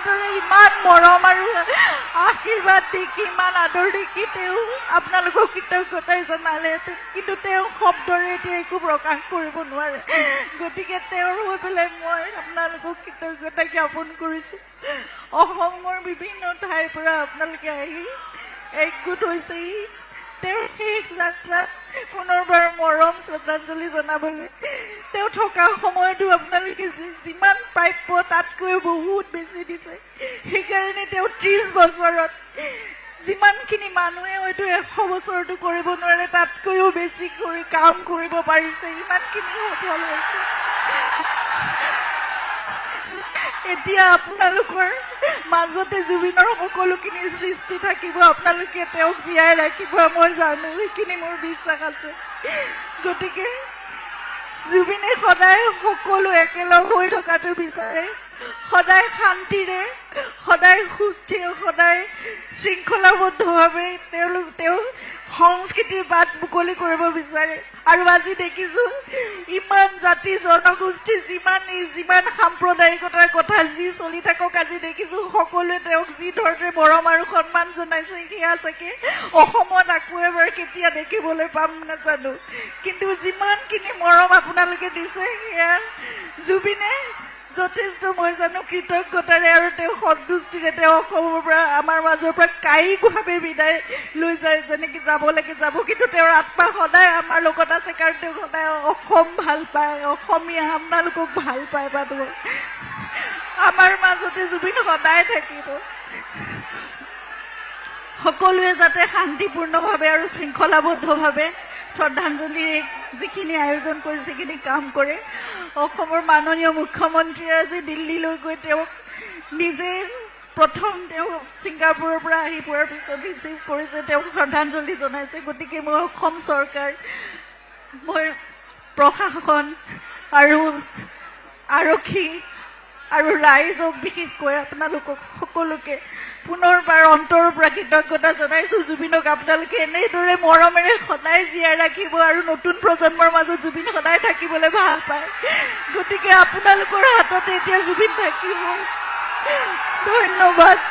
এনেদৰে ইমান মৰম আৰু আশীৰ্বাদ দেখি ইমান আদৰ দেখি তেওঁ আপোনালোকক কৃতজ্ঞতাই জনালে কিন্তু তেওঁ শব্দৰে এতিয়া একো প্ৰকাশ কৰিব নোৱাৰে গতিকে তেওঁৰ হৈ পেলাই মই আপোনালোকক কৃতজ্ঞতা জ্ঞাপন কৰিছোঁ অসমৰ বিভিন্ন ঠাইৰ পৰা আপোনালোকে আহি একগোট হৈছে তেওঁৰ শেষ যাত্ৰাত পুনৰবাৰ মৰম শ্ৰদ্ধাঞ্জলি জনাবলৈ তেওঁ থকা সময়তো আপোনালোকে যিমান প্ৰাপ্য তাতকৈ বহুত বেছি দিছে সেইকাৰণে তেওঁ 30 বছৰত যিমানখিনি মানুহে হয়তো 100 বছৰতো কৰিব নোৱাৰে তাতকৈও বেছি কৰি কাম কৰিব পাৰিছে ইমানখিনি সফল হৈছে এতিয়া আপোনালোকৰ মাজতে জুবিনৰ সকলোখিনি সৃষ্টি থাকিব আপোনালোকে তেওঁক জীয়াই ৰাখিব মই জানো সেইখিনি মোৰ বিশ্বাস আছে গতিকে জুবিনে সদায় সকলো একেলগ হৈ থকাটো বিচাৰে সদায় শান্তিৰে সদায় সুস্থিৰ সদায় শৃংখলাবদ্ধভাৱে তেওঁ সংস্কৃতিৰ বাট মুকলি কৰিব বিচাৰে আৰু আজি দেখিছোঁ ইমান জাতি জনগোষ্ঠী যিমান সাম্প্ৰদায়িকতাৰ কথা যি চলি থাকক আজি দেখিছোঁ সকলোৱে তেওঁক যি ধৰণে মৰম আৰু সন্মান জনাইছে সেয়া চাগে অসমত আকৌ এবাৰ কেতিয়া দেখিবলৈ পাম নাজানো কিন্তু যিমানখিনি মৰম আপোনালোকে দিছে সেয়া জুবিনে যথেষ্ট মই জানো কৃতজ্ঞতাৰে আৰু তেওঁ সন্তুষ্টিৰে তেওঁ অসমৰ পৰা আমাৰ মাজৰ পৰা কায়িকভাৱে বিদায় লৈ যায় যেনেকৈ যাব লাগে যাব কিন্তু তেওঁৰ আত্মা সদায় আমাৰ লগত আছে কাৰণ তেওঁ সদায় অসম ভাল পায় অসমীয়া আপোনালোকক ভাল পায় বাৰু আমাৰ মাজতে জুবিন সদায় থাকিব সকলোৱে যাতে শান্তিপূৰ্ণভাৱে আৰু শৃংখলাবদ্ধভাৱে শ্ৰদ্ধাঞ্জলি যিখিনি আয়োজন কৰিছে সেইখিনি কাম কৰে অসমৰ মাননীয় মুখ্যমন্ত্ৰীয়ে আজি দিল্লীলৈ গৈ তেওঁক নিজে প্ৰথম তেওঁ ছিংগাপুৰৰ পৰা আহি পোৱাৰ পিছত ৰিচিভ কৰিছে তেওঁক শ্ৰদ্ধাঞ্জলি জনাইছে গতিকে মই অসম চৰকাৰ মই প্ৰশাসন আৰু আৰক্ষী আৰু ৰাইজক বিশেষকৈ আপোনালোকক সকলোকে পুনৰবাৰ অন্তৰৰ পৰা কৃতজ্ঞতা জনাইছোঁ জুবিনক আপোনালোকে এনেদৰে মৰমেৰে সদায় জীয়াই ৰাখিব আৰু নতুন প্ৰজন্মৰ মাজত জুবিন সদায় থাকিবলৈ ভাল পায় গতিকে আপোনালোকৰ হাততে এতিয়া জুবিন থাকিব ধন্যবাদ